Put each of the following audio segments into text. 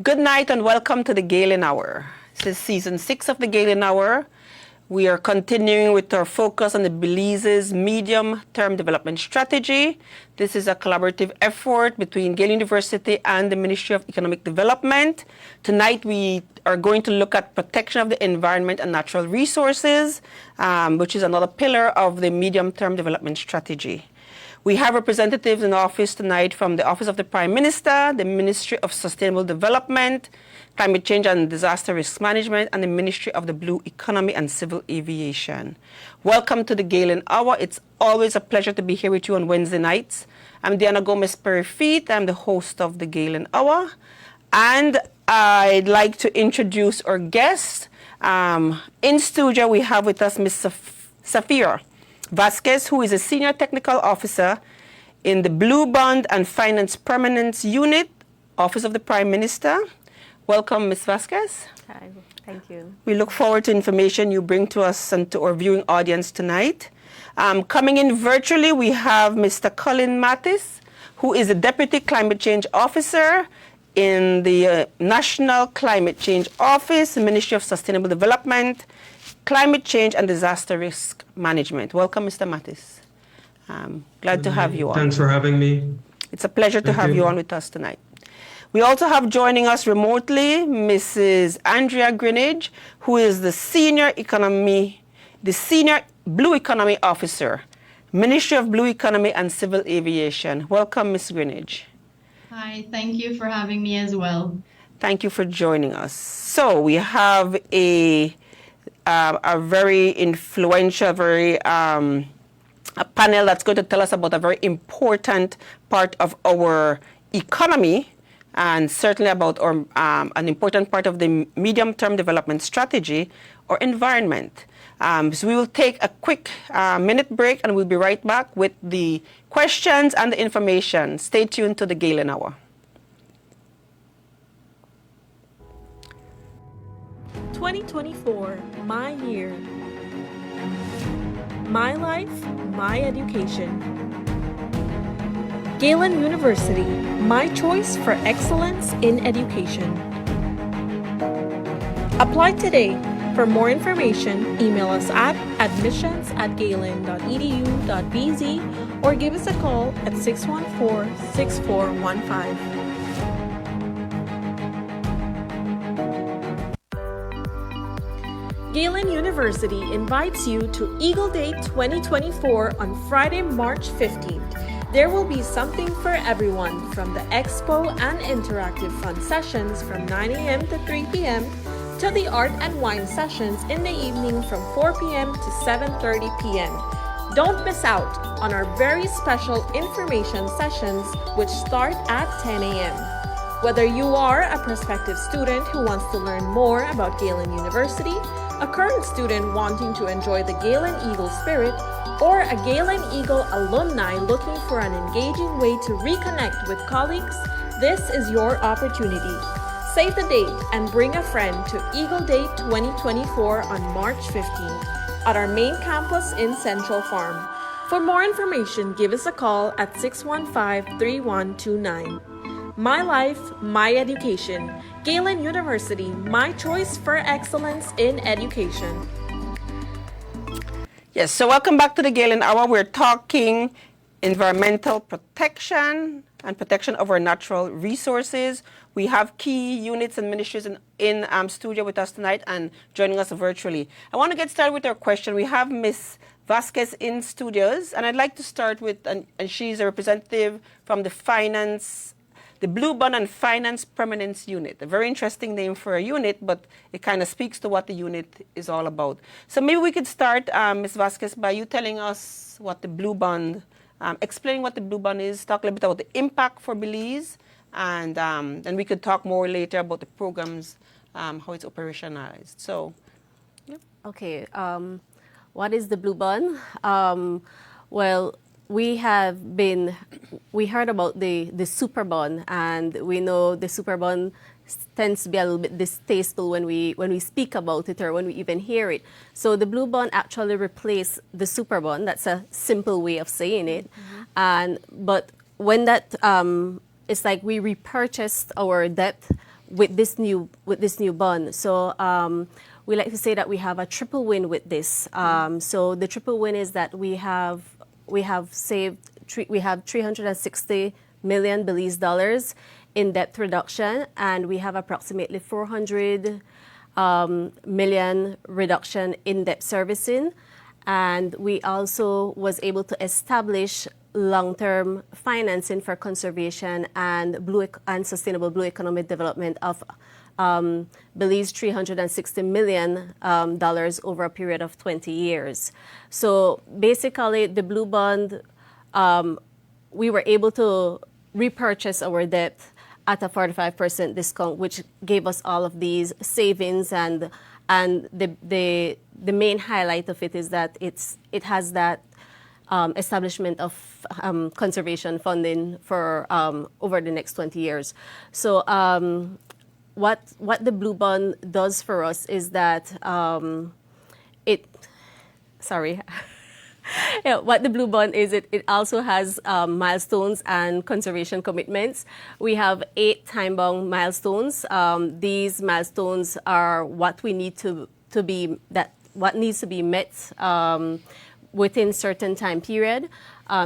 Good night and welcome to the Galen Hour. This is season 6 of the Galen Hour. We are continuing with our focus on the Belize's medium-term development strategy. This is a collaborative effort between Galen University and the Ministry of Economic Development. Tonight we are going to look at protection of the environment and natural resources, which is another pillar of the medium-term development strategy. We have representatives in office tonight from the Office of the Prime Minister, the Ministry of Sustainable Development, Climate Change and Disaster Risk Management, and the Ministry of the Blue Economy and Civil Aviation. Welcome to the Galen Hour. It's always a pleasure to be here with you on Wednesday nights. I'm Diana Gomez-Perifit. I'm the host of the Galen Hour. And I'd like to introduce our guest. In studio, we have with us Ms. Safira Vasquez, who is a Senior Technical Officer in the Blue Bond and Finance Permanence Unit, Office of the Prime Minister. Welcome, Ms. Vasquez. Hi, thank you. We look forward to information you bring to us and to our viewing audience tonight. Coming in virtually, we have Mr. Colin Mattis, who is the Deputy Climate Change Officer in the National Climate Change Office, Ministry of Sustainable Development, Climate Change and Disaster Risk Management. Welcome, Mr. Mattis. Glad to have you on. Thanks for having me. It's a pleasure to have you on with us tonight. We also have joining us remotely Mrs. Andrea Greenidge, who is the Senior Blue Economy Officer, Ministry of Blue Economy and Civil Aviation. Welcome, Ms. Greenidge. Hi, thank you for having me as well. Thank you for joining us. So we have a very influential, a panel that's going to tell us about a very important part of our economy, and certainly about an important part of the medium-term development strategy or environment. So we will take a quick minute break and we'll be right back with the questions and the information. Stay tuned to the Galen Hour. 2024, my year. My life, my education. Galen University, my choice for excellence in education. Apply today. For more information, email us at admissions@galen.edu.bz or give us a call at 614-6415. Galen University invites you to Eagle Day 2024 on Friday, March 15th. There will be something for everyone, from the expo and interactive fun sessions from 9 a.m. to 3 p.m. to the art and wine sessions in the evening from 4 p.m. to 7:30 p.m. Don't miss out on our very special information sessions, which start at 10 a.m. Whether you are a prospective student who wants to learn more about Galen University, a current student wanting to enjoy the Galen Eagle spirit, or a Galen Eagle alumni looking for an engaging way to reconnect with colleagues, this is your opportunity. Save the date and bring a friend to Eagle Day 2024 on March 15th at our main campus in Central Farm. For more information, give us a call at 615-3129. My life, my education. Galen University, my choice for excellence in education. Yes, so welcome back to the Galen Hour. We're talking environmental protection and protection of our natural resources. We have key units and ministries in studio with us tonight and joining us virtually. I want to get started with our question. We have Ms. Vasquez in studios, and I'd like to start with, and she's a representative from the Blue Bond and Finance Permanence Unit. A very interesting name for a unit, but it kind of speaks to what the unit is all about. So maybe we could start, Ms. Vasquez, by you telling us what the Blue Bond, explaining what the Blue Bond is, talk a little bit about the impact for Belize, and then we could talk more later about the programs, how it's operationalized. So, yeah. Okay, what is the Blue Bond? Well, we heard about the super bond, and we know the super bond tends to be a little bit distasteful when we speak about it or when we even hear it. So the Blue Bond actually replaced the super bond. That's a simple way of saying it. But when that it's like we repurchased our debt with this new bond. So we like to say that we have a triple win with this. So the triple win is that we have saved we have 360 million Belize dollars in debt reduction, and we have approximately 400 million reduction in debt servicing. And we also was able to establish long-term financing for conservation and sustainable blue economic development of Belize $360 million over a period of 20 years. So basically, the blue bond, we were able to repurchase our debt at a 45% discount, which gave us all of these savings. And the main highlight of it is that it has that establishment of conservation funding for over the next 20 years. So what the blue bond does for us is that what the blue bond is, it also has milestones and conservation commitments. We have 8 time-bound milestones. These milestones are what needs to be met within certain time period.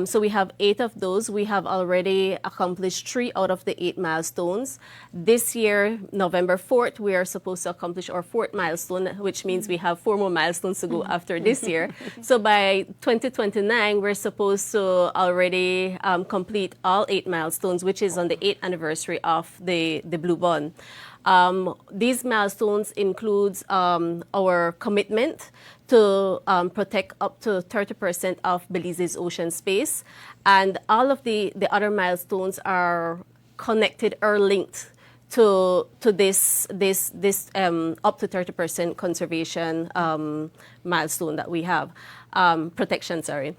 So we have 8 of those. We have already accomplished 3 out of the 8 milestones. This year, November 4th, we are supposed to accomplish our 4th milestone, which means we have 4 more milestones to go after this year. So by 2029, we're supposed to already complete all 8 milestones, which is on the 8th anniversary of the Blue Bond. These milestones includes our commitment to protect up to 30% of Belize's ocean space, and all of the other milestones are connected or linked to this up to 30% conservation milestone that we have, protection. Sorry.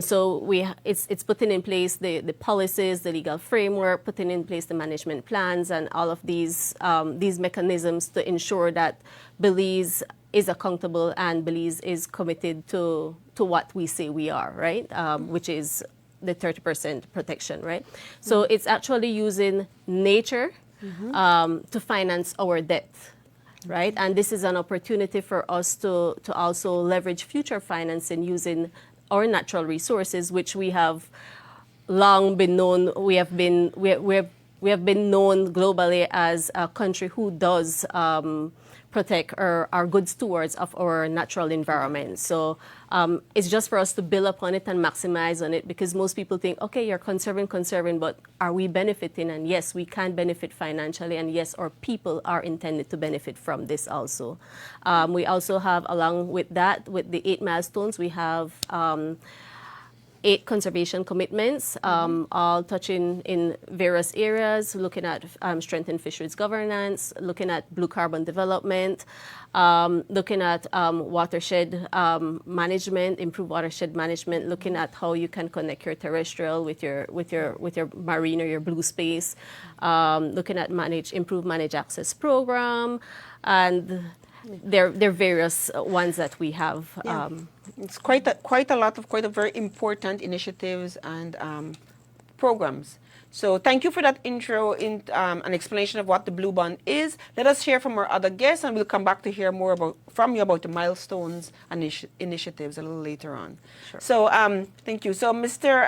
So it's putting in place the policies, the legal framework, putting in place the management plans, and all of these mechanisms to ensure that Belize is accountable and Belize is committed to what we say we are, right? Which is the 30% protection, right? So it's actually using nature to finance our debt, right? And this is an opportunity for us to also leverage future financing using our natural resources, which we have long been known. We have been known globally as a country who does protect or are good stewards of our natural environment. So it's just for us to build upon it and maximize on it, because most people think, okay, you're conserving, but are we benefiting? And yes, we can benefit financially, and yes, our people are intended to benefit from this also. We also have, along with that, with the 8 milestones, we have 8 conservation commitments, all touching in various areas, looking at strengthened fisheries governance, looking at blue carbon development, looking at watershed management, improved watershed management, looking at how you can connect your terrestrial with your marine or your blue space, looking at improved managed access program, and there are various ones that we have. Yeah. It's quite a very important initiatives and programs. So thank you for that intro in an explanation of what the Blue Bond is. Let us hear from our other guests, and we'll come back to hear more from you about the milestones and initiatives a little later on. Sure. So thank you. So Mr.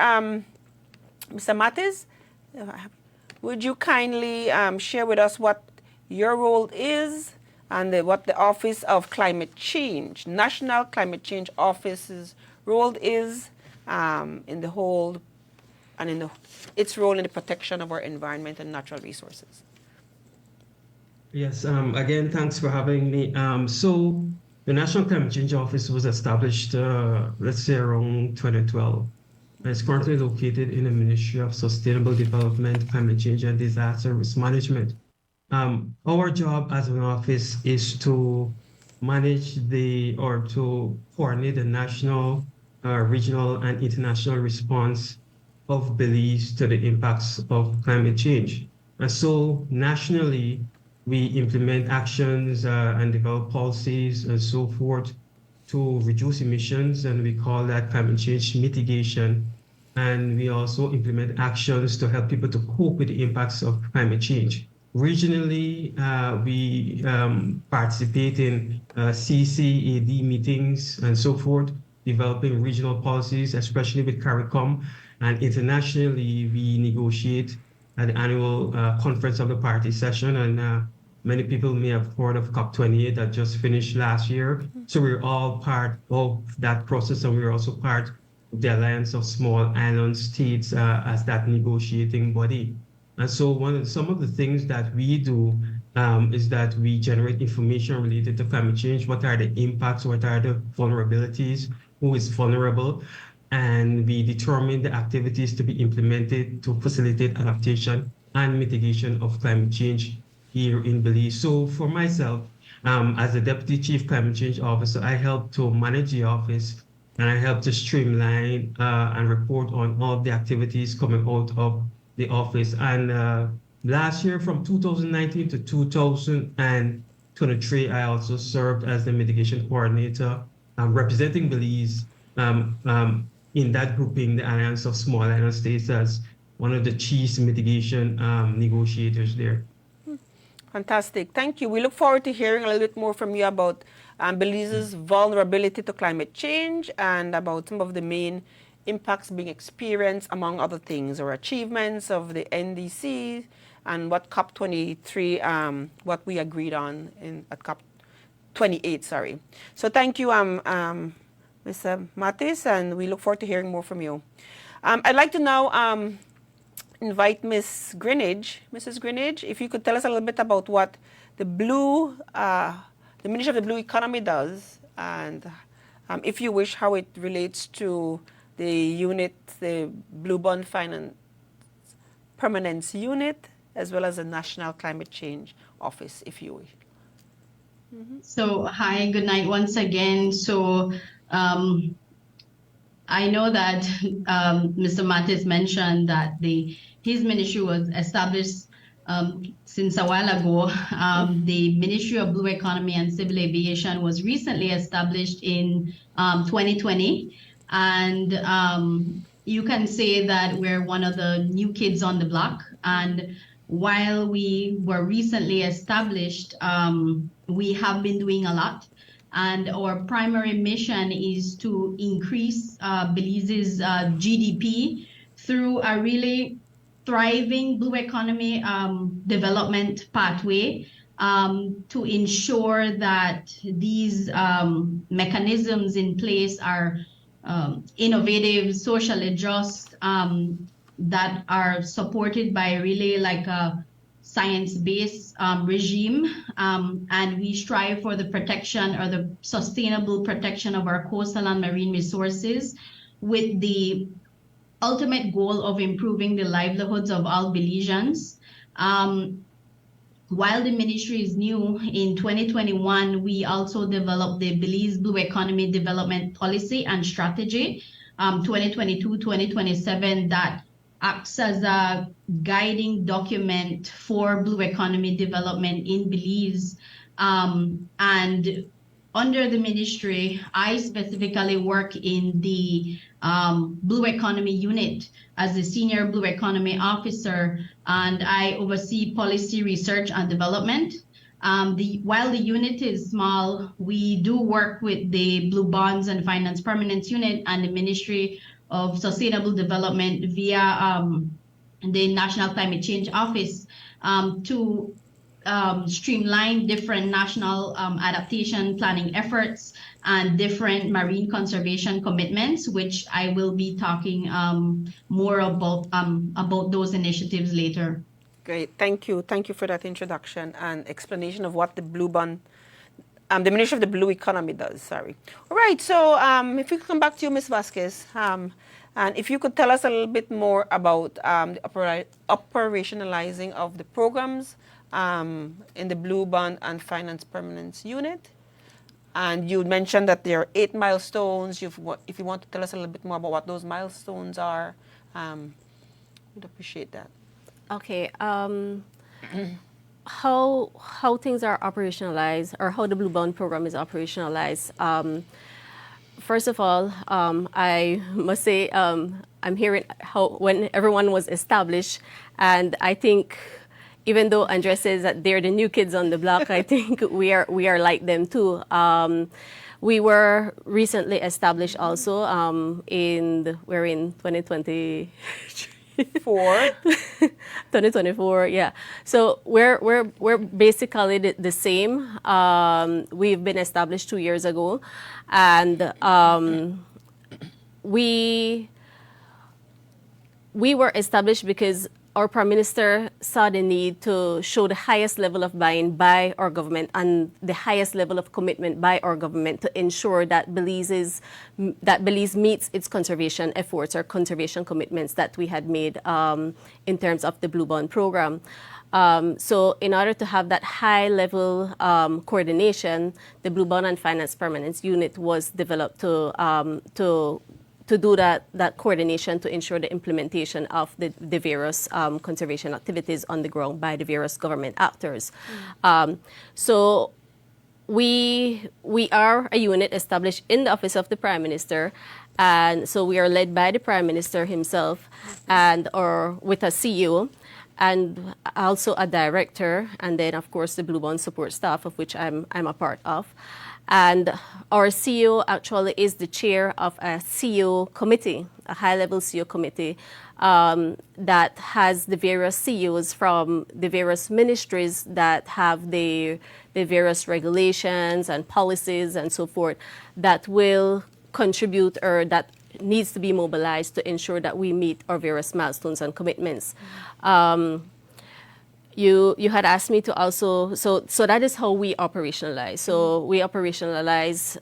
Matis, would you kindly share with us what your role is and what the Office of Climate Change, National Climate Change Office's role is in the whole, and in its role in the protection of our environment and natural resources? Yes, again, thanks for having me. So the National Climate Change Office was established, let's say, around 2012. It's currently located in the Ministry of Sustainable Development, Climate Change and Disaster Risk Management. Our job as an office is to manage to coordinate the national, regional, and international response of Belize to the impacts of climate change. And so nationally, we implement actions and develop policies and so forth to reduce emissions, and we call that climate change mitigation. And we also implement actions to help people to cope with the impacts of climate change. regionally, we participate in CCAD meetings and so forth, developing regional policies, especially with CARICOM. And internationally, we negotiate at the annual conference of the party session. And many people may have heard of COP28 that just finished last year. So we're all part of that process, and we're also part of the Alliance of Small Island States as that negotiating body. And so some of the things that we do is that we generate information related to climate change. What are the impacts? What are the vulnerabilities? Who is vulnerable? And we determine the activities to be implemented to facilitate adaptation and mitigation of climate change here in Belize. So for myself, as the Deputy Chief Climate Change Officer, I help to manage the office, and I help to streamline and report on all of the activities coming out of the office. And last year, from 2019 to 2023, I also served as the mitigation coordinator, representing Belize in that grouping, the Alliance of Small Island States, as one of the chief mitigation negotiators there. Fantastic. Thank you. We look forward to hearing a little bit more from you about Belize's vulnerability to climate change and about some of the main impacts being experienced, among other things, or achievements of the NDC and what COP23, what we agreed on at COP28, sorry. So thank you, Mr. Matis, and we look forward to hearing more from you. I'd like to now invite Ms. Greenidge. Mrs. Greenidge, if you could tell us a little bit about what the Ministry of the Blue Economy does, and if you wish, how it relates to the unit, the Blue Bond Finance Permanence Unit, as well as the National Climate Change Office, if you wish. So, hi, good night once again. So, I know that Mr. Matis mentioned that his ministry was established since a while ago. The Ministry of Blue Economy and Civil Aviation was recently established in 2020. And you can say that we're one of the new kids on the block. And while we were recently established, we have been doing a lot. And our primary mission is to increase Belize's GDP through a really thriving blue economy development pathway to ensure that these mechanisms in place are innovative, socially just, that are supported by really like a science-based regime, and we strive for the protection or the sustainable protection of our coastal and marine resources with the ultimate goal of improving the livelihoods of all Belizeans. While the ministry is new, in 2021, we also developed the Belize Blue Economy Development Policy and Strategy, 2022-2027, that acts as a guiding document for blue economy development in Belize. And under the ministry, I specifically work in the Blue Economy Unit as the Senior Blue Economy Officer, and I oversee policy research and development. While the unit is small, we do work with the Blue Bonds and Finance Permanence Unit and the Ministry of Sustainable Development via the National Climate Change Office to streamline different national adaptation planning efforts and different marine conservation commitments, which I will be talking more about those initiatives later. Great, thank you. Thank you for that introduction and explanation of what the Blue Bond, the Ministry of the Blue Economy does, sorry. All right, so if we could come back to you, Ms. Vasquez, and if you could tell us a little bit more about the operationalizing of the programs in the Blue Bond and Finance Permanence Unit. And you mentioned that there are 8 milestones. If you want to tell us a little bit more about what those milestones are, we'd appreciate that. Okay. How things are operationalized, or how the Blue Bond program is operationalized. First of all, I must say I'm hearing how when everyone was established, and I think even though Andres says that they're the new kids on the block, I think we are like them too. We were recently established also we're in 2020. 2024, yeah. So we're basically the same. We've been established 2 years ago, and we were established because our Prime Minister saw the need to show the highest level of buy-in by our government and the highest level of commitment by our government to ensure that Belize meets its conservation efforts or conservation commitments that we had made in terms of the Blue Bond program. So in order to have that high level coordination, the Blue Bond and Finance Permanence Unit was developed to do that coordination to ensure the implementation of the various conservation activities on the ground by the various government actors. So we are a unit established in the Office of the Prime Minister, and so we are led by the Prime Minister himself or with a CEO and also a director, and then of course the Blue Bond support staff, of which I'm a part of. And our CEO actually is the chair of a CEO committee, a high-level CEO committee that has the various CEOs from the various ministries that have the various regulations and policies and so forth that will contribute or that needs to be mobilized to ensure that we meet our various milestones and commitments. You had asked me to also, so that is how we operationalize. So we operationalize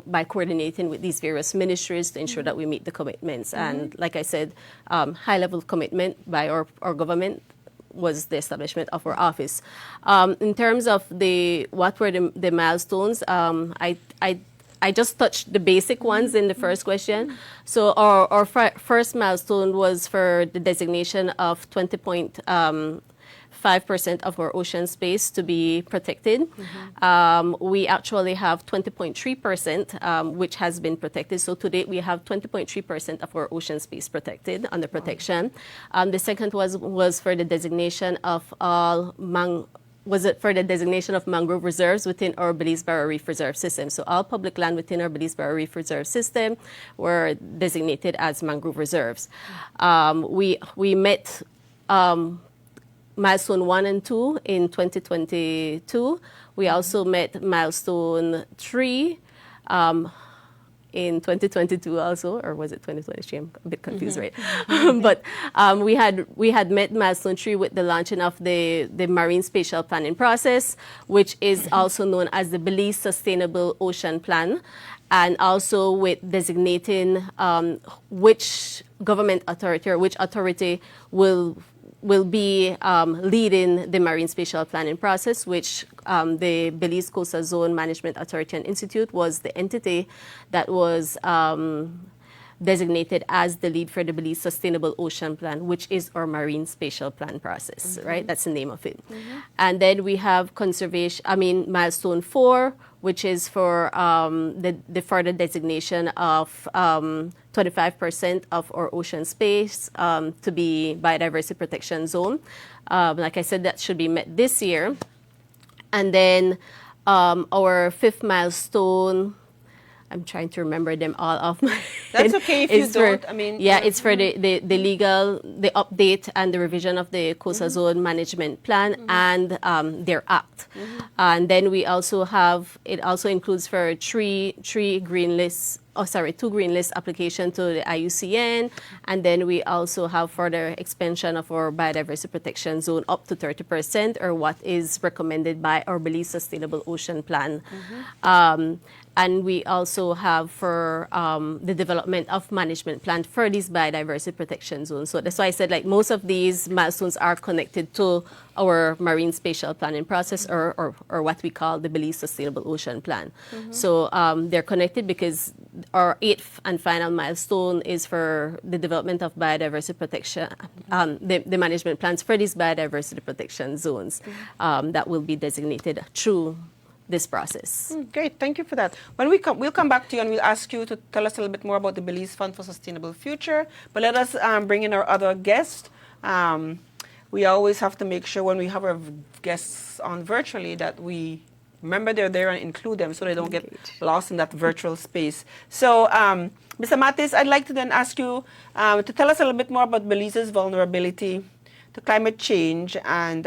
by coordinating with these various ministries to ensure that we meet the commitments. And like I said, high-level commitment by our government was the establishment of our office. In terms of what were the milestones, I just touched the basic ones in the first question. So our first milestone was for the designation of 20.5% of our ocean space to be protected. We actually have 20.3%, which has been protected. So to date, we have 20.3% of our ocean space protected under protection. The second was for the designation of mangrove reserves within our Belize Barrier Reef Reserve system. So all public land within our Belize Barrier Reef Reserve system were designated as mangrove reserves. We met milestone 1 and 2 in 2022. We also met milestone 3 in 2022 also, or was it 2023? I'm a bit confused, right? But we had met milestone 3 with the launching of the Marine Spatial Planning process, which is also known as the Belize Sustainable Ocean Plan, and also with designating which government authority or which authority will be leading the Marine Spatial Planning process, which the Belize Coastal Zone Management Authority and Institute was the entity that was designated as the lead for the Belize Sustainable Ocean Plan, which is our Marine Spatial Plan process, right? That's the name of it. And then we have milestone 4, which is for the further designation of 25% of our ocean space to be biodiversity protection zone. Like I said, that should be met this year. And then our 5th milestone, I'm trying to remember them all off my That's okay if you don't. It's for the update and the revision of the Coastal Zone Management Plan and their act. And then we also have, it also includes for 2 green list application to the IUCN, and then we also have further expansion of our biodiversity protection zone up to 30%, or what is recommended by our Belize Sustainable Ocean Plan. And we also have for the development of management plan for these biodiversity protection zones. So that's why I said most of these milestones are connected to our marine spatial planning process, or what we call the Belize Sustainable Ocean Plan. So they're connected because our 8th and final milestone is for the development of biodiversity protection, the management plans for these biodiversity protection zones that will be designated through this process. Great, thank you for that. When we'll come back to you and we'll ask you to tell us a little bit more about the Belize Fund for Sustainable Future. But let us bring in our other guest. we always have to make sure when we have our guests on virtually that we remember they're there and include them so they don't get lost in that virtual space. So, Mr. Matis, I'd like to then ask you to tell us a little bit more about Belize's vulnerability to climate change, and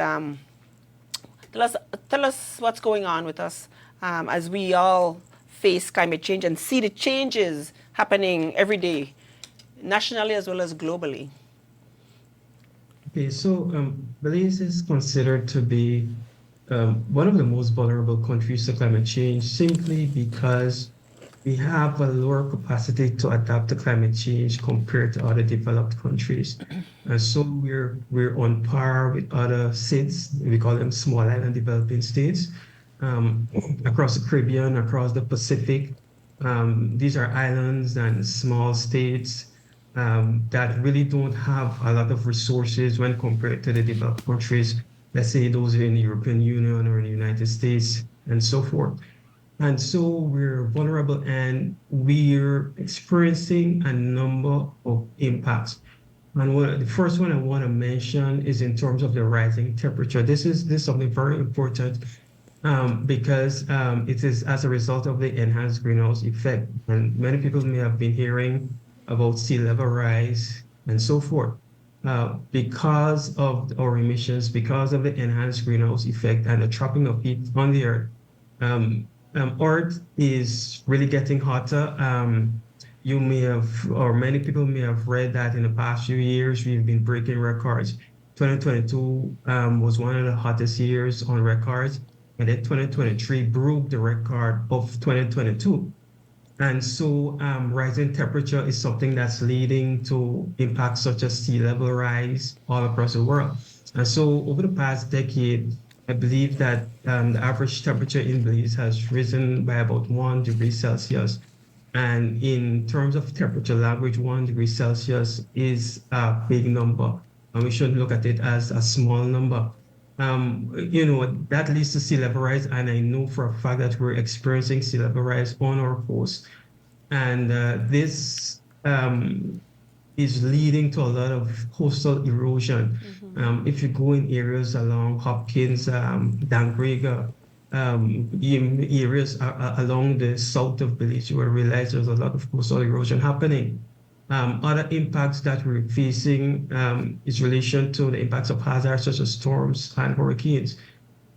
tell us what's going on with us as we all face climate change and see the changes happening every day, nationally as well as globally. Okay, so Belize is considered to be one of the most vulnerable countries to climate change simply because we have a lower capacity to adapt to climate change compared to other developed countries. And so we're on par with other states, we call them small island developing states, across the Caribbean, across the Pacific. These are islands and small states that really don't have a lot of resources when compared to the developed countries, let's say those in the European Union or in the United States and so forth. And so we're vulnerable and we're experiencing a number of impacts. And the first one I want to mention is in terms of the rising temperature. This is something very important because it is as a result of the enhanced greenhouse effect. And many people may have been hearing about sea level rise and so forth. Because of our emissions, because of the enhanced greenhouse effect and the trapping of heat on the earth, Earth is really getting hotter. You may have, or many people may have read that in the past few years, we've been breaking records. 2022 was one of the hottest years on records, and then 2023 broke the record of 2022. And so rising temperature is something that's leading to impacts such as sea level rise all across the world. And so over the past decade, I believe that the average temperature in Belize has risen by about 1 degree Celsius. And in terms of temperature language, 1 degree Celsius is a big number, and we shouldn't look at it as a small number. That leads to sea level rise, and I know for a fact that we're experiencing sea level rise on our coast. And this is leading to a lot of coastal erosion. If you go in areas along Hopkins, Dangrega, areas along the south of Belize, you will realize there's a lot of coastal erosion happening. Other impacts that we're facing is relation to the impacts of hazards such as storms and hurricanes.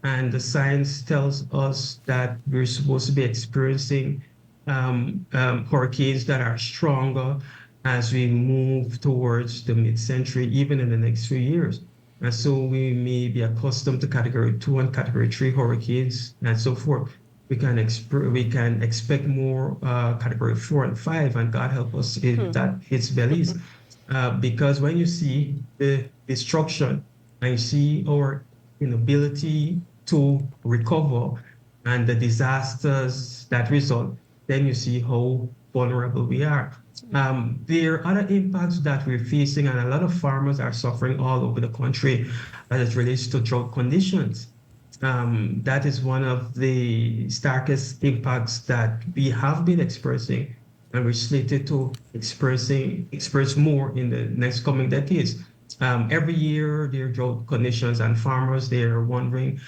And the science tells us that we're supposed to be experiencing hurricanes that are stronger as we move towards the mid-century, even in the next few years. And so we may be accustomed to Category 2 and Category 3 hurricanes and so forth. We can expect more Category 4 and 5, and God help us if that hits Belize. Because when you see the destruction and you see our inability to recover and the disasters that result, then you see how vulnerable we are. There are other impacts that we're facing, and a lot of farmers are suffering all over the country as it relates to drought conditions. That is one of the starkest impacts that we have been experiencing, and we're slated to experience more in the next coming decades. Every year there are drought conditions, and farmers, they're wondering,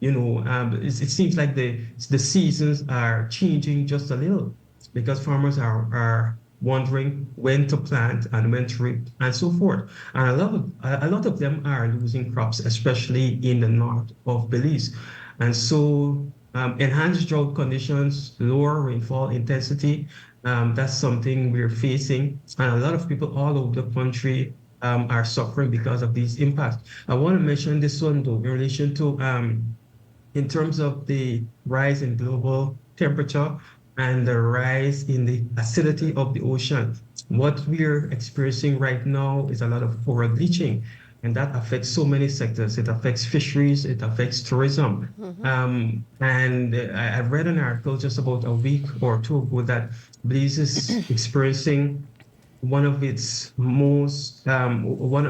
it seems like the seasons are changing just a little, because farmers are wondering when to plant and when to reap and so forth. And a lot of them are losing crops, especially in the north of Belize. And so enhanced drought conditions, lower rainfall intensity, that's something we're facing. And a lot of people all over the country are suffering because of these impacts. I want to mention this one though, in relation to, in terms of the rise in global temperature and the rise in the acidity of the ocean. What we're experiencing right now is a lot of coral bleaching, and that affects so many sectors. It affects fisheries, it affects tourism. And I read an article just about a week or two ago that Belize is experiencing one of its most, one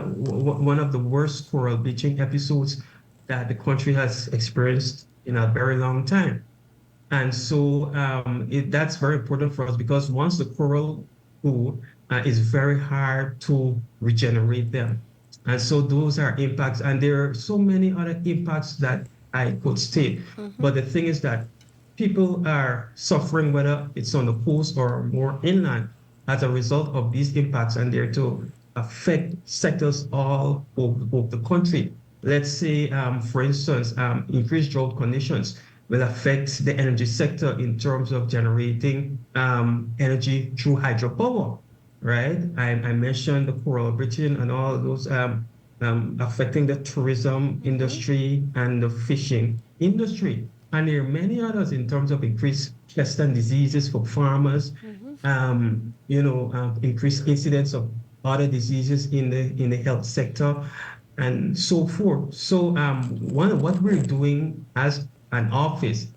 of the worst coral bleaching episodes that the country has experienced in a very long time. And so that's very important for us, because once the coral go, it's very hard to regenerate them. And so those are impacts. And there are so many other impacts that I could state. But the thing is that people are suffering, whether it's on the coast or more inland, as a result of these impacts, and they're to affect sectors all over the country. Let's say, for instance, increased drought conditions will affect the energy sector in terms of generating energy through hydropower, right? I mentioned the coral bleaching and all those affecting the tourism industry and the fishing industry. And there are many others in terms of increased pests and diseases for farmers, increased incidence of other diseases in the health sector, and so forth. So one of what we're doing as an office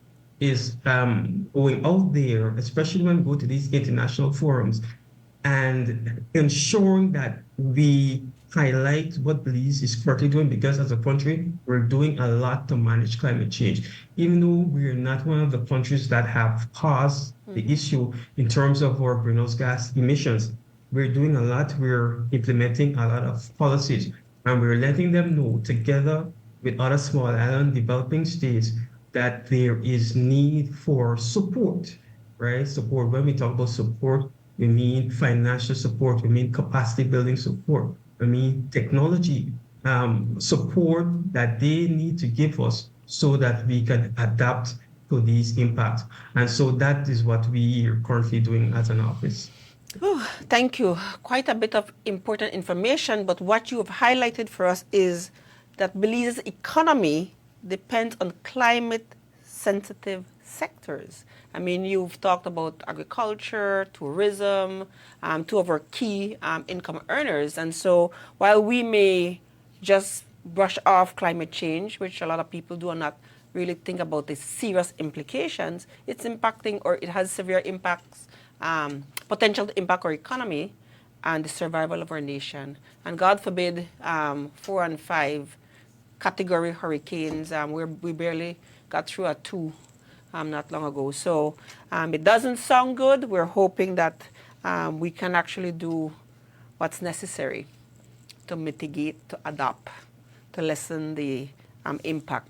is going out there, especially when we go to these international forums, and ensuring that we highlight what Belize is currently doing, because as a country, we're doing a lot to manage climate change. Even though we're not one of the countries that have caused the issue in terms of our greenhouse gas emissions, we're doing a lot. We're implementing a lot of policies, and we're letting them know, together with other small island developing states, that there is need for support, right? Support. When we talk about support, we mean financial support, we mean capacity building support, we mean technology support that they need to give us so that we can adapt to these impacts. And so that is what we are currently doing as an office. Oh, thank you. Quite a bit of important information, but what you have highlighted for us is that Belize's economy depends on climate-sensitive sectors. I mean, you've talked about agriculture, tourism, two of our key income earners. And so while we may just brush off climate change, which a lot of people do not really think about the serious implications, it's impacting, or it has severe impacts, potential to impact our economy and the survival of our nation. And God forbid, 4 and 5 category hurricanes. We barely got through a 2 not long ago. So it doesn't sound good. We're hoping that we can actually do what's necessary to mitigate, to adapt, to lessen the impact.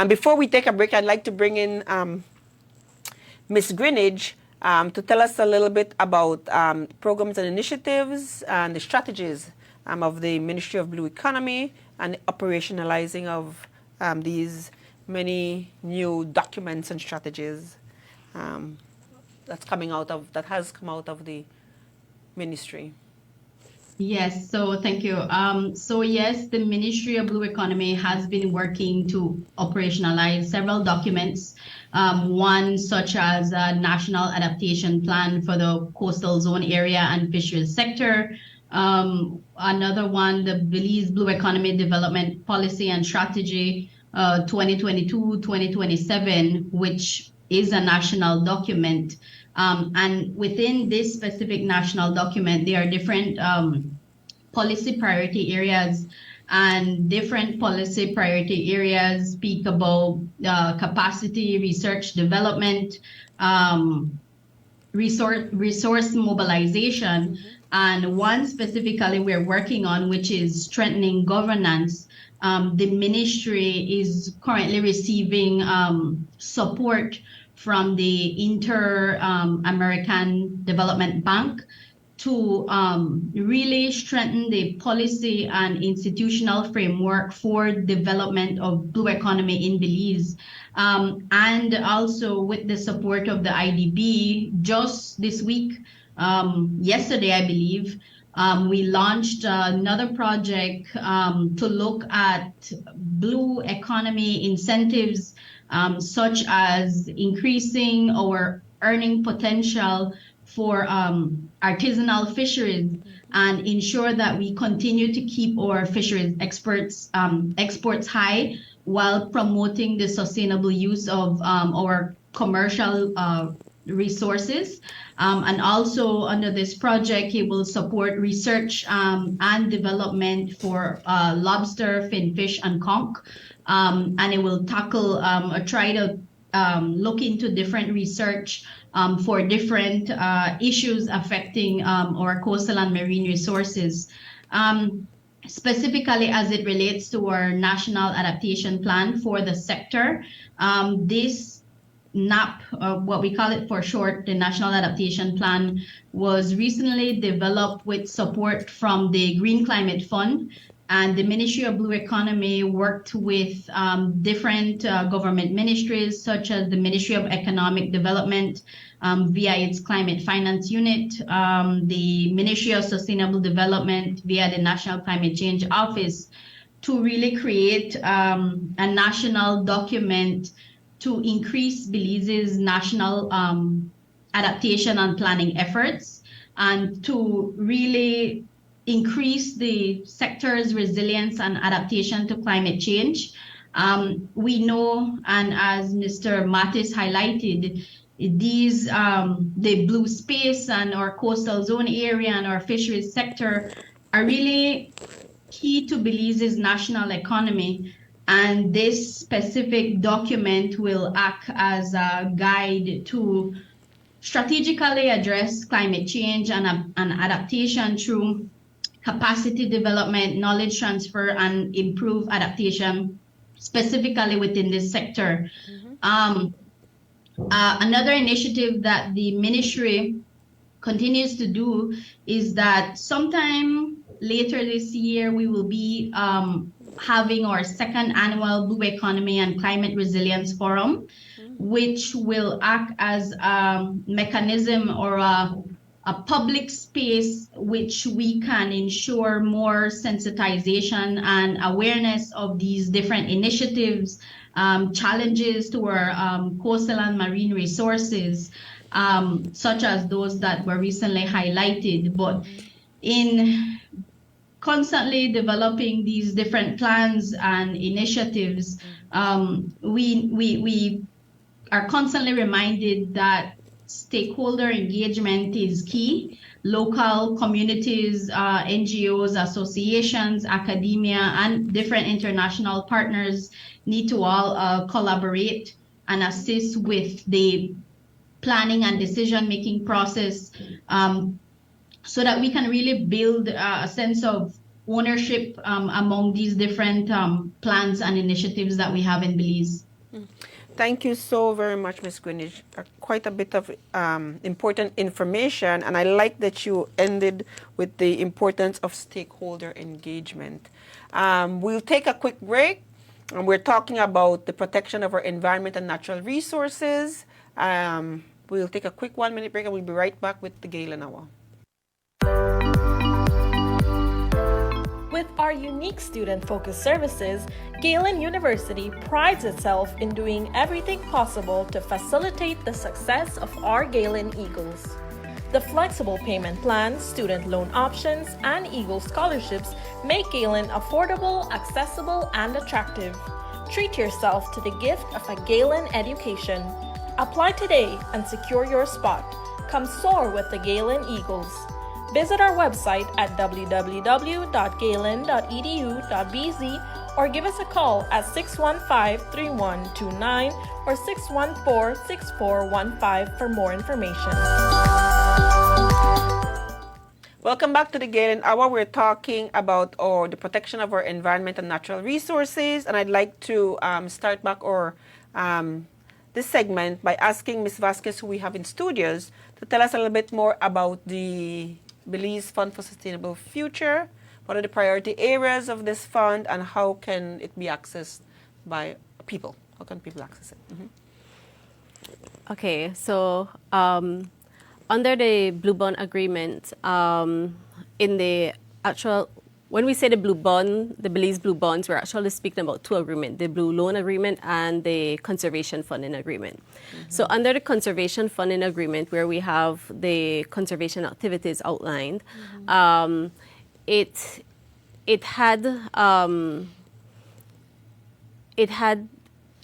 Before we take a break, I'd like to bring in Ms. Greenidge to tell us a little bit about programs and initiatives and the strategies of the Ministry of Blue Economy and the operationalizing of these many new documents and strategies that has come out of the ministry. Yes, so thank you. So yes, the Ministry of Blue Economy has been working to operationalize several documents. One such as a National Adaptation Plan for the Coastal Zone Area and Fisheries Sector. Another one, the Belize Blue Economy Development Policy and Strategy 2022-2027, which is a national document. And within this specific national document, there are different policy priority areas, and different policy priority areas speak about capacity, research development, resource mobilization, and one specifically we're working on, which is strengthening governance. The ministry is currently receiving support from the Inter-American Development Bank to really strengthen the policy and institutional framework for development of blue economy in Belize. And also with the support of the IDB, just this week, yesterday, I believe, we launched another project to look at blue economy incentives, such as increasing our earning potential for artisanal fisheries and ensure that we continue to keep our fisheries exports high while promoting the sustainable use of our commercial resources. And also under this project, it will support research and development for lobster, finfish, and conch. And it will tackle or try to look into different research for different issues affecting our coastal and marine resources. specifically as it relates to our national adaptation plan for the sector. This NAP, what we call it for short, the National Adaptation Plan, was recently developed with support from the Green Climate Fund, and the Ministry of Blue Economy worked with different government ministries, such as the Ministry of Economic Development via its Climate Finance Unit, the Ministry of Sustainable Development via the National Climate Change Office, to really create a national document to increase Belize's national adaptation and planning efforts, and to really increase the sector's resilience and adaptation to climate change. We know, and as Mr. Mattis highlighted, these the blue space and our coastal zone area and our fisheries sector are really key to Belize's national economy. And this specific document will act as a guide to strategically address climate change and adaptation through capacity development, knowledge transfer, and improve adaptation, specifically within this sector. Another initiative that the ministry continues to do is that sometime later this year, we will be having our second annual Blue Economy and Climate Resilience Forum, which will act as a mechanism or a public space which we can ensure more sensitization and awareness of these different initiatives, challenges to our coastal and marine resources, such as those that were recently highlighted. But in constantly developing these different plans and initiatives, we are constantly reminded that stakeholder engagement is key. Local communities, NGOs, associations, academia, and different international partners need to all collaborate and assist with the planning and decision-making process, so that we can really build a sense of ownership among these different plans and initiatives that we have in Belize. Thank you so very much, Ms. Greenwich. Quite a bit of important information, and I like that you ended with the importance of stakeholder engagement. We'll take a quick break, and we're talking about the protection of our environment and natural resources. We'll take a quick 1-minute break, and we'll be right back with the Galen Hour. With our unique student-focused services, Galen University prides itself in doing everything possible to facilitate the success of our Galen Eagles. The flexible payment plans, student loan options, and Eagle scholarships make Galen affordable, accessible, and attractive. Treat yourself to the gift of a Galen education. Apply today and secure your spot. Come soar with the Galen Eagles. Visit our website at www.galen.edu.bz or give us a call at 615-3129 or 614-6415 for more information. Welcome back to the Galen Hour. We're talking about the protection of our environment and natural resources, and I'd like to start back this segment by asking Ms. Vasquez, who we have in studios, to tell us a little bit more about the Belize Fund for Sustainable Future. What are the priority areas of this fund, and how can it be accessed by people? How can people access it? Okay, so under the Blue Bond Agreement, in the actual, when we say the Blue Bond, the Belize Blue Bonds, we're actually speaking about two agreements, the Blue Loan Agreement and the Conservation Funding Agreement. So under the Conservation Funding Agreement, where we have the conservation activities outlined, it had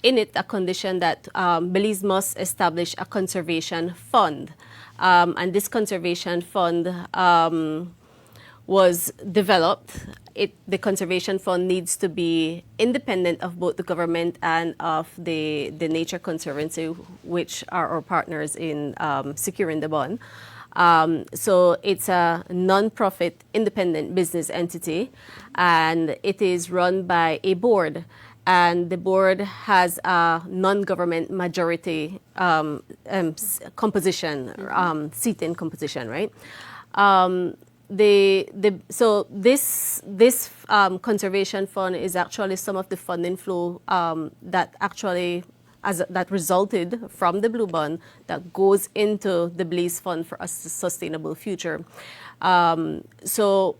in it a condition that Belize must establish a conservation fund. And this conservation fund was developed. The conservation fund needs to be independent of both the government and of the Nature Conservancy, which are our partners in securing the bond. So it's a non-profit independent business entity, and it is run by a board. And the board has a non-government majority composition, seating composition, right? So this conservation fund is actually some of the funding flow that actually that resulted from the Blue Bond that goes into the Belize Fund for a Sustainable Future. So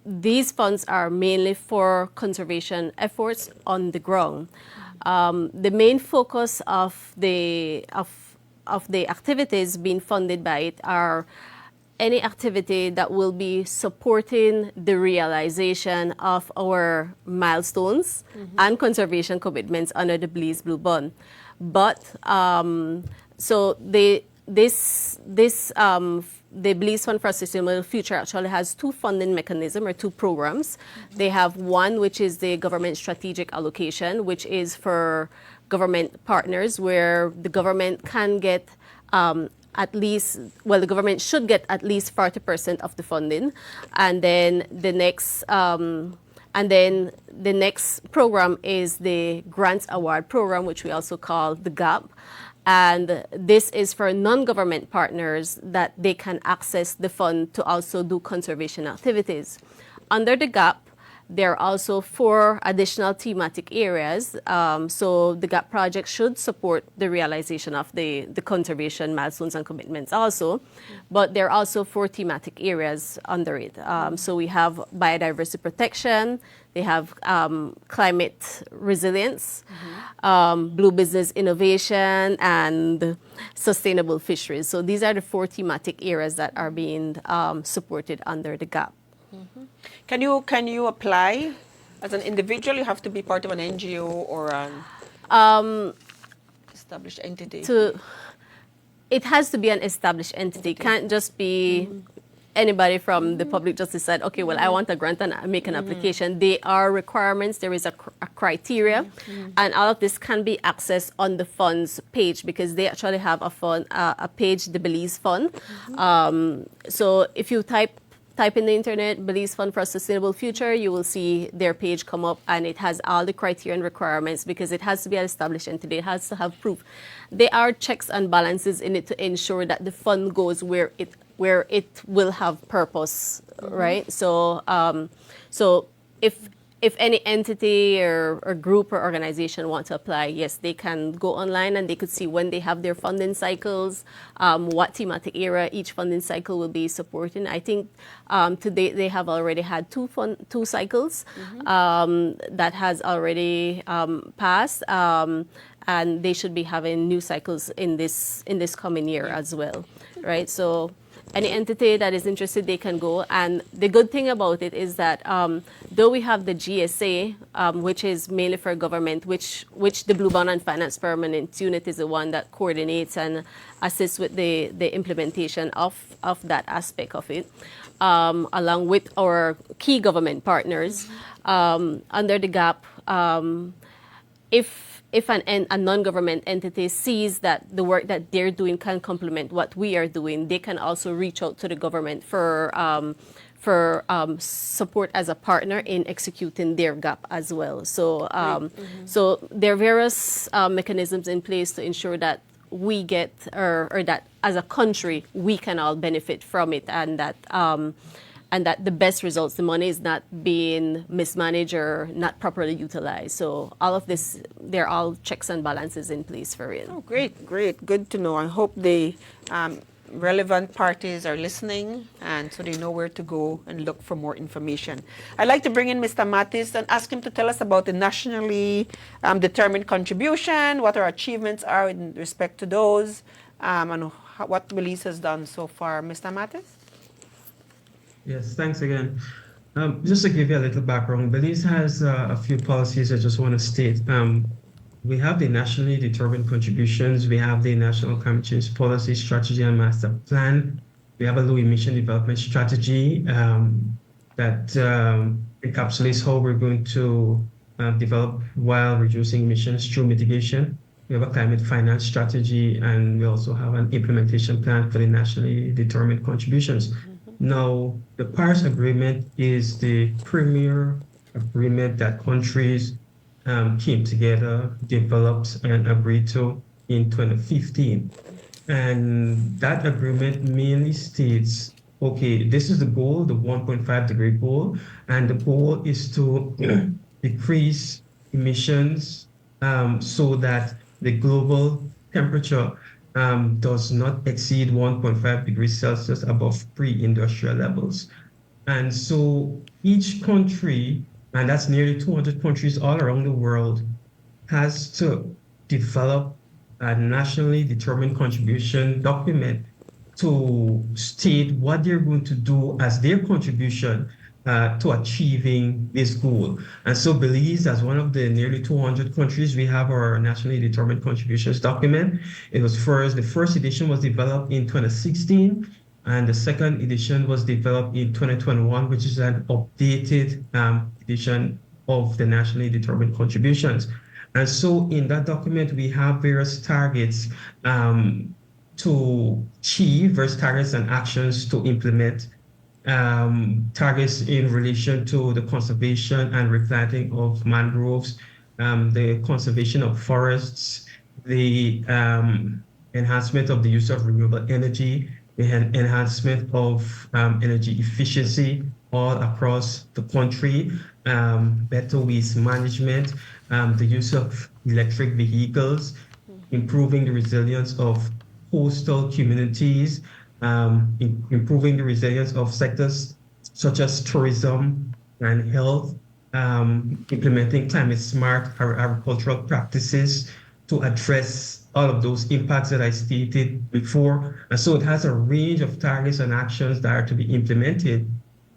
these funds are mainly for conservation efforts on the ground. The main focus of the activities being funded by it are any activity that will be supporting the realization of our milestones and conservation commitments under the Belize Blue Bond. But so the Belize Fund for a Sustainable Future actually has two funding mechanisms or two programs. They have one which is the government strategic allocation, which is for government partners, where the government can get the government should get at least 40% of the funding, and then the next program is the Grants Award Program, which we also call the GAP. And this is for non-government partners that they can access the fund to also do conservation activities. Under the GAP, there are also 4 additional thematic areas. So the GAP project should support the realization of the conservation milestones and commitments also. But there are also 4 thematic areas under it. So we have biodiversity protection, they have climate resilience, blue business innovation, and sustainable fisheries. So these are the 4 thematic areas that are being supported under the GAP. Can you apply as an individual? You have to be part of an NGO or an established entity. It has to be an established entity. It can't just be anybody from the public just decide, okay, well, I want a grant and I make an application. There are requirements. There is a criteria, and all of this can be accessed on the fund's page because they actually have a page, the Belize Fund. So if you type in the internet, Belize Fund for a Sustainable Future, you will see their page come up, and it has all the criteria and requirements because it has to be an established entity. It has to have proof. There are checks and balances in it to ensure that the fund goes where it will have purpose, right? So, if any entity or group or organization want to apply, yes, they can go online and they could see when they have their funding cycles, what thematic area each funding cycle will be supporting. I think to date they have already had 2 cycles that has already passed, and they should be having new cycles in this coming year as well, right? So any entity that is interested, they can go. And the good thing about it is that though we have the GSA, which is mainly for government, which the Blue Bond and Finance Permanent Unit is the one that coordinates and assists with the implementation of that aspect of it, along with our key government partners. Under the GAP, if a non-government entity sees that the work that they're doing can complement what we are doing, they can also reach out to the government for support as a partner in executing their GAP as well. So, so there are various mechanisms in place to ensure that we get, or that as a country we can all benefit from it, and that the best results, the money is not being mismanaged or not properly utilized. So all of this, they're all checks and balances in place for it. Oh, great. Good to know. I hope the relevant parties are listening, and so they know where to go and look for more information. I'd like to bring in Mr. Mattis and ask him to tell us about the nationally determined contribution, what our achievements are in respect to those, and what Belize has done so far. Mr. Mattis? Yes, thanks again. Just to give you a little background, Belize has a few policies I just want to state. We have the nationally determined contributions. We have the National Climate Change Policy, Strategy, and Master Plan. We have a low emission development strategy that encapsulates how we're going to develop while reducing emissions through mitigation. we have a climate finance strategy, and we also have an implementation plan for the nationally determined contributions. Now, the Paris Agreement is the premier agreement that countries came together, developed, and agreed to in 2015. And that agreement mainly states, okay, this is the goal, the 1.5-degree goal, and the goal is to decrease emissions so that the global temperature does not exceed 1.5 degrees Celsius above pre-industrial levels. And so each country, and that's nearly 200 countries all around the world, has to develop a nationally determined contribution document to state what they're going to do as their contribution to achieving this goal. And so Belize, as one of the nearly 200 countries, we have our nationally determined contributions document. The first edition was developed in 2016, and the second edition was developed in 2021, which is an updated edition of the nationally determined contributions. And so in that document, we have various targets to achieve, various targets and actions to implement, targets in relation to the conservation and replanting of mangroves, the conservation of forests, the enhancement of the use of renewable energy, the enhancement of energy efficiency all across the country, better waste management, the use of electric vehicles, improving the resilience of coastal communities, improving the resilience of sectors such as tourism and health, implementing climate smart agricultural practices to address all of those impacts that I stated before. And so it has a range of targets and actions that are to be implemented.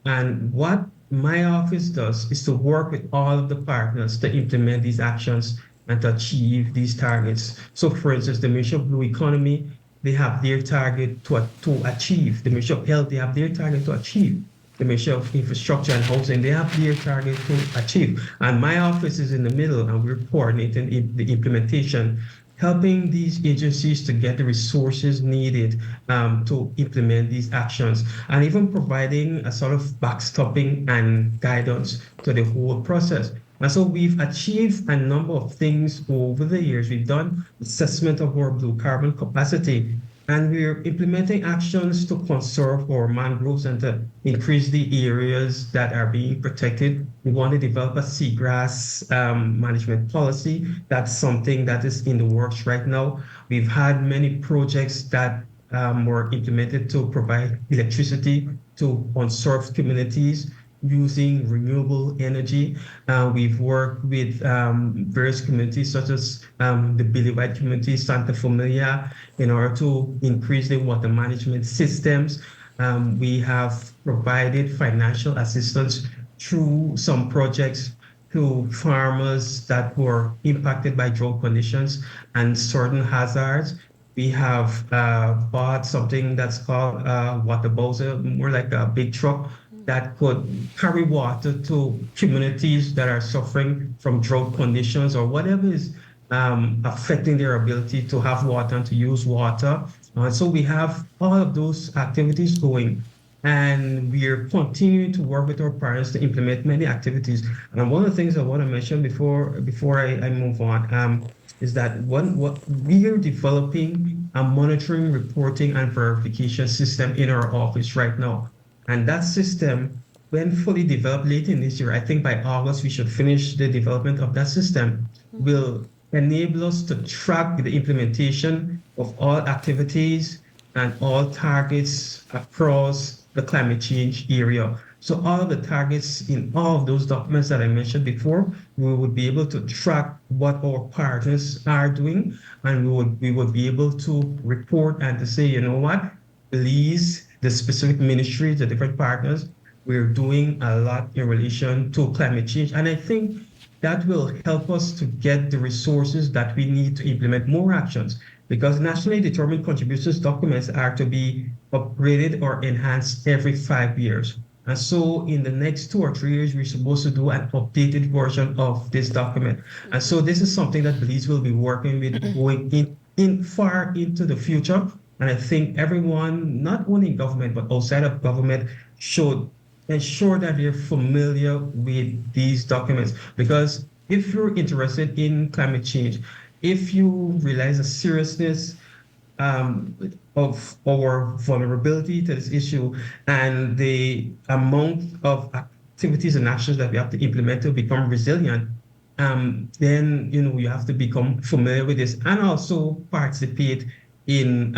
And what my office does is to work with all of the partners to implement these actions and to achieve these targets. So for instance, the Ministry of Blue Economy, they have their target to achieve. The Ministry of Health, they have their target to achieve. The Ministry of Infrastructure and Housing, they have their target to achieve. And my office is in the middle, and we're coordinating the implementation, helping these agencies to get the resources needed to implement these actions, and even providing a sort of backstopping and guidance to the whole process. And so we've achieved a number of things over the years. We've done assessment of our blue carbon capacity, and we're implementing actions to conserve our mangroves and to increase the areas that are being protected. We want to develop a seagrass management policy. That's something that is in the works right now. We've had many projects that were implemented to provide electricity to unserved communities using renewable energy. We've worked with various communities such as the Belize community, Santa Familia, in order to increase the water management systems. We have provided financial assistance through some projects to farmers that were impacted by drought conditions and certain hazards. We have bought something that's called water bowser, more like a big truck that could carry water to communities that are suffering from drought conditions or whatever is affecting their ability to have water and to use water. So we have all of those activities going, and we are continuing to work with our partners to implement many activities. And one of the things I want to mention before I move on is that what we are developing a monitoring, reporting, and verification system in our office right now. And that system, when fully developed late in this year, I think by August we should finish the development of that system, will enable us to track the implementation of all activities and all targets across the climate change area. So all of the targets in all of those documents that I mentioned before, we would be able to track what our partners are doing, and we would be able to report and to say, you know what, Belize, the specific ministries, the different partners, we're doing a lot in relation to climate change. And I think that will help us to get the resources that we need to implement more actions, because nationally determined contributions documents are to be upgraded or enhanced every 5 years. And so in the next 2 or 3 years, we're supposed to do an updated version of this document. And so this is something that Belize will be working with going in far into the future. And I think everyone, not only in government, but outside of government, should ensure that they're familiar with these documents. Because if you're interested in climate change, if you realize the seriousness of our vulnerability to this issue and the amount of activities and actions that we have to implement to become resilient, then you have to become familiar with this and also participate in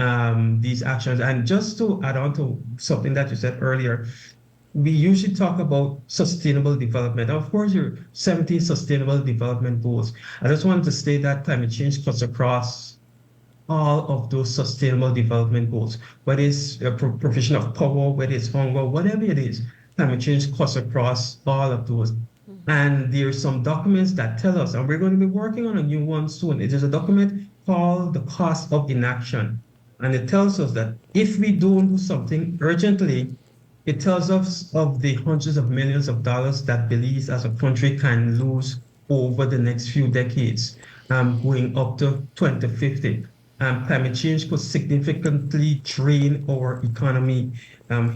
these actions. And just to add on to something that you said earlier, we usually talk about sustainable development. Of course, your 17 sustainable development goals. I just wanted to state that climate change cuts across all of those sustainable development goals, whether it's a provision of power, whether it's hunger, whatever it is, climate change cuts across all of those. And there are some documents that tell us, and we're going to be working on a new one soon. It is a document called the cost of inaction. And it tells us that if we don't do something urgently, it tells us of the hundreds of millions of dollars that Belize as a country can lose over the next few decades, going up to 2050. Climate change could significantly drain our economy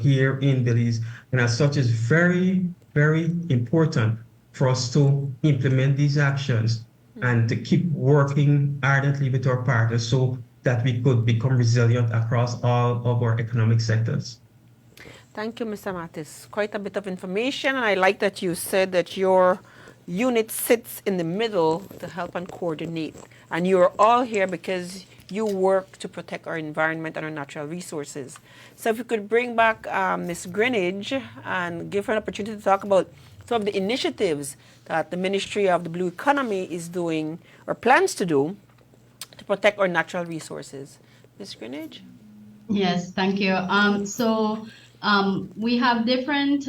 here in Belize. And as such, it's very, very important for us to implement these actions and to keep working ardently with our partners so that we could become resilient across all of our economic sectors. Thank you, Mr. Mattis. Quite a bit of information, and I like that you said that your unit sits in the middle to help and coordinate. And you're all here because you work to protect our environment and our natural resources. So if you could bring back Ms. Greenidge and give her an opportunity to talk about some of the initiatives that the Ministry of the Blue Economy is doing or plans to do to protect our natural resources. Ms. Greenidge? Yes, thank you. We have different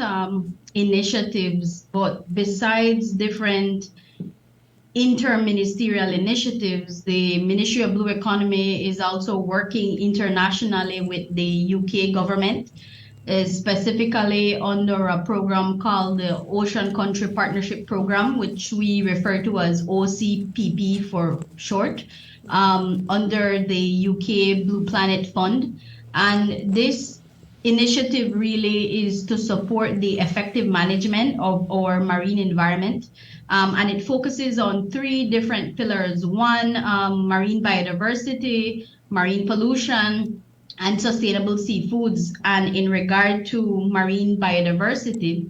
initiatives, but besides different interministerial initiatives, the Ministry of Blue Economy is also working internationally with the UK government, specifically under a program called the Ocean Country Partnership Program, which we refer to as OCPP for short, under the UK Blue Planet Fund. And this initiative really is to support the effective management of our marine environment. And it focuses on 3 different pillars. One, marine biodiversity, marine pollution, and sustainable seafoods. And in regard to marine biodiversity,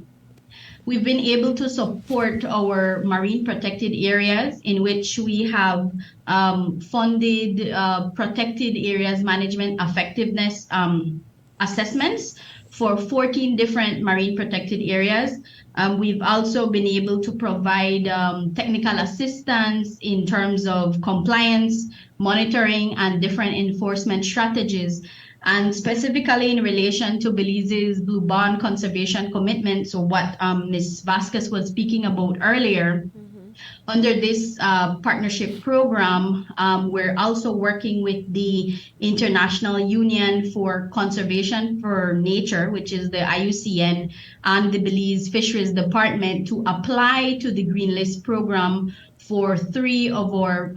we've been able to support our marine protected areas in which we have funded protected areas management effectiveness assessments for 14 different marine protected areas. We've also been able to provide technical assistance in terms of compliance, monitoring, and different enforcement strategies. And specifically in relation to Belize's Blue Bond conservation commitment, so what Ms. Vasquez was speaking about earlier, under this partnership program, we're also working with the International Union for Conservation for Nature, which is the IUCN, and the Belize Fisheries Department to apply to the Green List program for 3 of our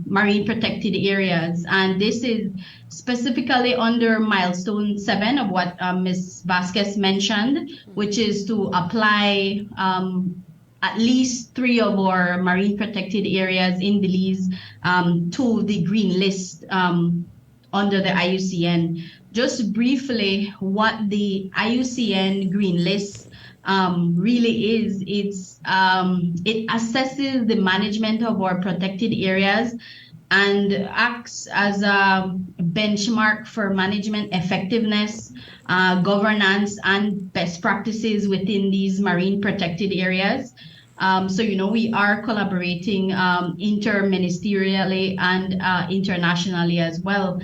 marine protected areas. And this is specifically under milestone 7 of what Ms. Vasquez mentioned, which is to apply at least 3 of our marine protected areas in Belize to the Green List under the IUCN. Just briefly, what the IUCN Green List really is, it assesses the management of our protected areas and acts as a benchmark for management effectiveness, governance, and best practices within these marine protected areas. So, we are collaborating interministerially and internationally as well.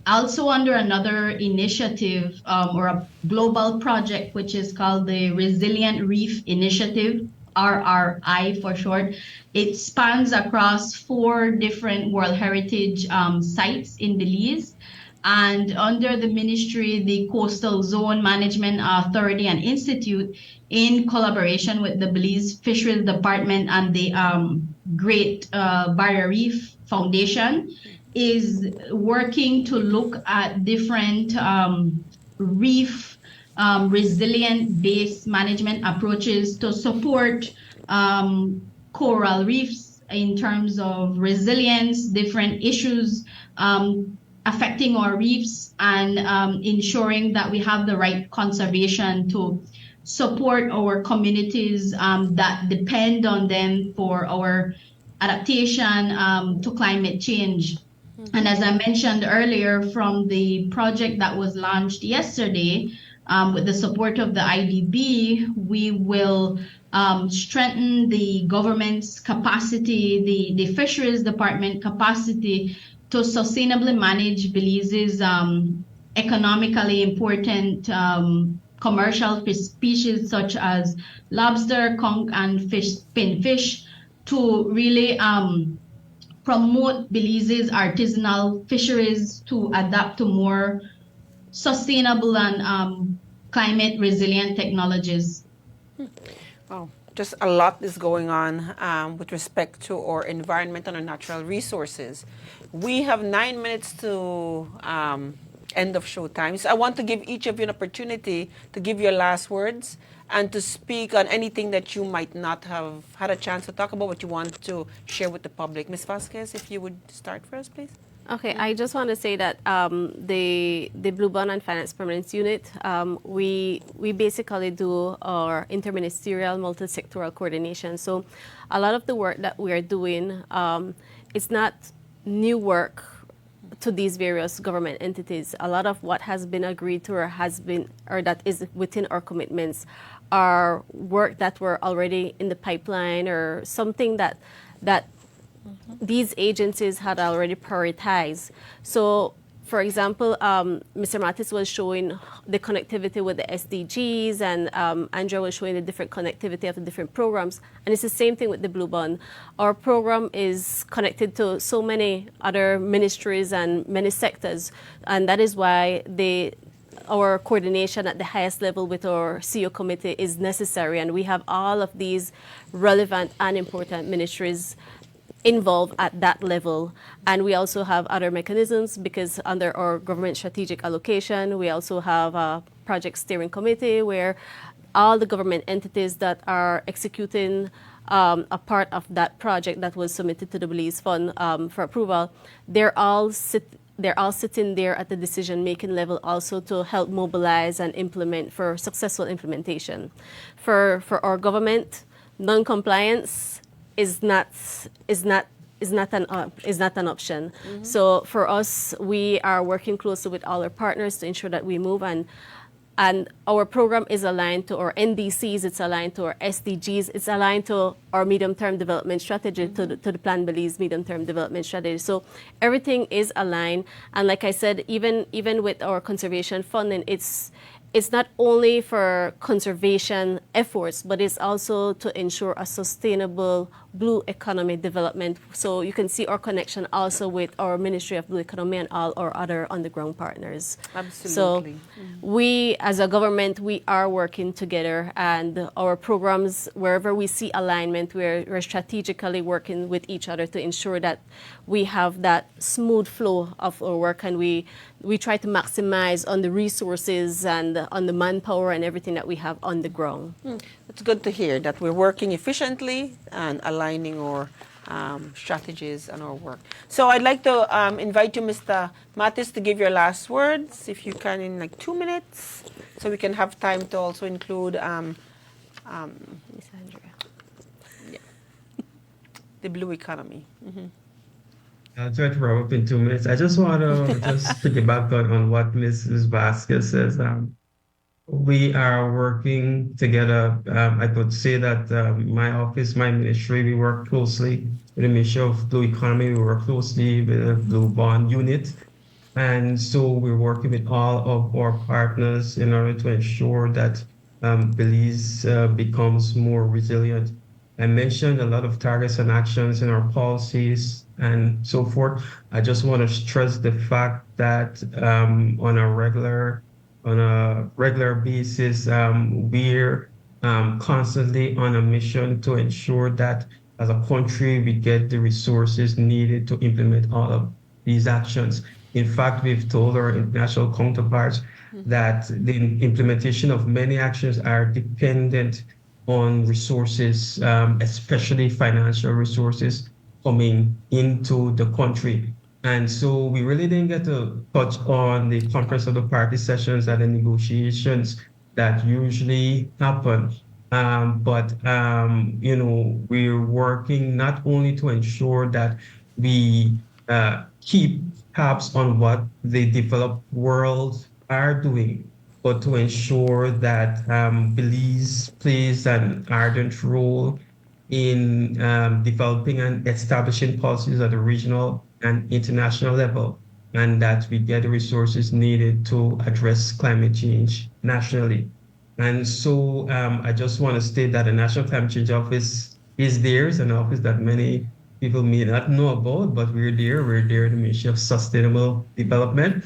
Also under another initiative or a global project, which is called the Resilient Reef Initiative, RRI for short. It spans across 4 different World Heritage sites in Belize. and under the ministry, the Coastal Zone Management Authority and Institute, in collaboration with the Belize Fisheries Department and the Great Barrier Reef Foundation, is working to look at different reef resilient-based management approaches to support coral reefs in terms of resilience, different issues affecting our reefs, and ensuring that we have the right conservation to support our communities that depend on them for our adaptation to climate change. And as I mentioned earlier, from the project that was launched yesterday, with the support of the IDB, we will strengthen the government's capacity, the fisheries department capacity to sustainably manage Belize's economically important commercial species such as lobster, conch, and pinfish, to really promote Belize's artisanal fisheries to adapt to more sustainable and climate resilient technologies. Wow, just a lot is going on with respect to our environment and our natural resources. We have 9 minutes to end of show time. So I want to give each of you an opportunity to give your last words and to speak on anything that you might not have had a chance to talk about, what you want to share with the public. Ms. Vasquez, if you would start for us, please. Okay, I just want to say that the Blue Bond and Finance Permanence Unit, we basically do our interministerial multi-sectoral coordination. So a lot of the work that we are doing, it's not new work to these various government entities. A lot of what has been agreed to or that is within our commitments are work that were already in the pipeline or something that these agencies had already prioritized. So, for example, Mr. Mattis was showing the connectivity with the SDGs, and Andrea was showing the different connectivity of the different programs. And it's the same thing with the Blue Bond. Our program is connected to so many other ministries and many sectors, and that is why our coordination at the highest level with our CEO committee is necessary, and we have all of these relevant and important ministries involved at that level. And we also have other mechanisms, because under our government strategic allocation, we also have a project steering committee where all the government entities that are executing a part of that project that was submitted to the Belize Fund for approval, they're all sitting there at the decision-making level also to help mobilize and implement for successful implementation. For our government, non-compliance is not an option. Mm-hmm. So for us, we are working closely with all our partners to ensure that we move, and our program is aligned to our NDCs, it's aligned to our SDGs, it's aligned to our medium-term development strategy, mm-hmm. to the Plan Belize medium-term development strategy. So everything is aligned, and like I said, even with our conservation funding, it's not only for conservation efforts, but it's also to ensure a sustainable blue economy development. So you can see our connection also with our Ministry of Blue Economy and all our other on-the-ground partners. Absolutely. So we, as a government, we are working together, and our programs, wherever we see alignment, we're strategically working with each other to ensure that we have that smooth flow of our work, and we try to maximize on the resources and on the manpower and everything that we have on the ground. It's good to hear that we're working efficiently and aligning our strategies and our work. So I'd like to invite you, Mr. Mattis, to give your last words, if you can, in like 2 minutes, so we can have time to also include Miss Andrea. Yeah, the blue economy. Mm-hmm. I'll try to wrap up in 2 minutes. I just want to just piggyback on what Mrs. Vasquez says. We are working together. I could say that my office, my ministry, we work closely with the Ministry of Blue Economy. We work closely with the Blue Bond Unit. And so we're working with all of our partners in order to ensure that Belize becomes more resilient. I mentioned a lot of targets and actions in our policies and so forth. I just want to stress the fact that on a regular basis, we're constantly on a mission to ensure that as a country we get the resources needed to implement all of these actions. In fact, we've told our international counterparts that the implementation of many actions are dependent on resources, especially financial resources coming into the country. And so we really didn't get to touch on the conference of the party sessions and the negotiations that usually happen. But we're working not only to ensure that we keep tabs on what the developed world are doing, but to ensure that Belize plays an ardent role in developing and establishing policies at the regional and international level, and that we get the resources needed to address climate change nationally. And so I just want to state that the National Climate Change Office is there. It's an office that many people may not know about, but we're there. We're there in the Ministry of Sustainable Development,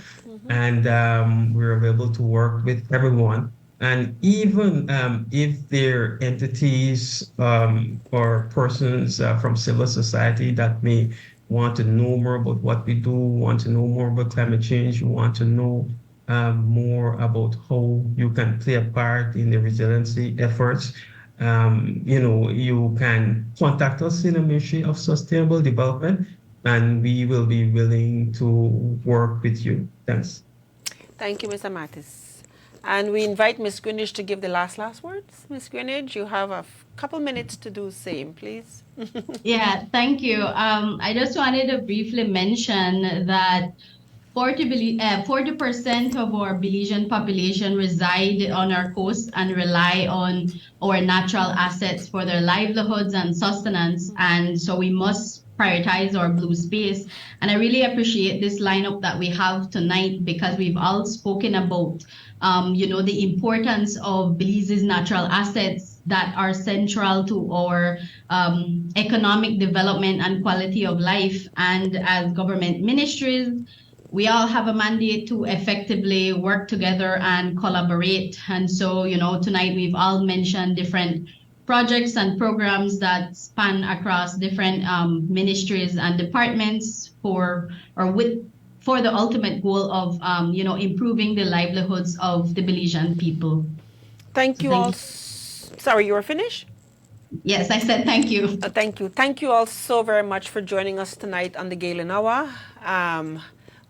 and we're available to work with everyone. And even if there are entities or persons from civil society that may want to know more about what we do, want to know more about climate change, want to know more about how you can play a part in the resiliency efforts, you can contact us in the Ministry of Sustainable Development, and we will be willing to work with you. Thanks. Thank you, Mr. Mattis. And we invite Ms. Greenidge to give the last words. Ms. Greenidge, you have a couple minutes to do the same, please. Yeah, thank you. I just wanted to briefly mention that 40% of our Belizean population reside on our coast and rely on our natural assets for their livelihoods and sustenance. And so we must prioritize our blue space. And I really appreciate this lineup that we have tonight, because we've all spoken about, the importance of Belize's natural assets that are central to our economic development and quality of life. And as government ministries, we all have a mandate to effectively work together and collaborate. And so, tonight we've all mentioned different projects and programs that span across different ministries and departments for the ultimate goal of, improving the livelihoods of the Belizean people. Thank you all. Sorry, you were finished? Yes, I said thank you. Thank you. Thank you all so very much for joining us tonight on the Galen Hour.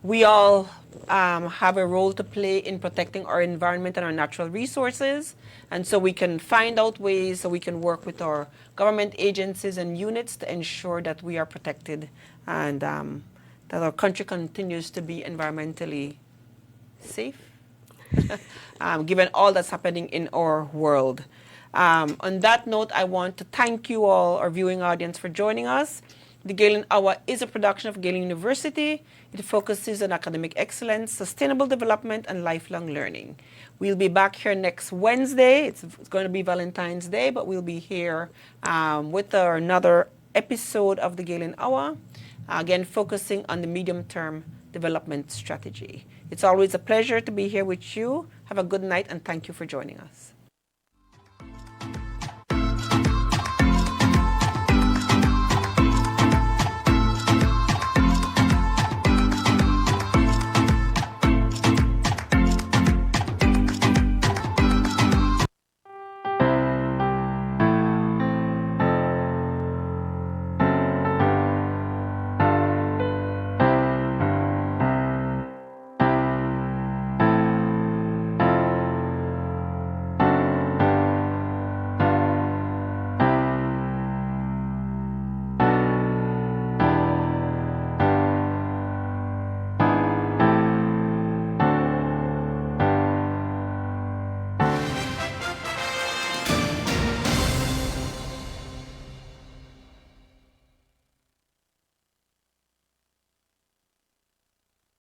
We all have a role to play in protecting our environment and our natural resources. And so we can find out ways so we can work with our government agencies and units to ensure that we are protected and that our country continues to be environmentally safe, given all that's happening in our world. On that note, I want to thank you all, our viewing audience, for joining us. The Galen Hour is a production of Galen University. It focuses on academic excellence, sustainable development, and lifelong learning. We'll be back here next Wednesday. It's going to be Valentine's Day, but we'll be here with another episode of the Galen Hour, again, focusing on the medium-term development strategy. It's always a pleasure to be here with you. Have a good night, and thank you for joining us.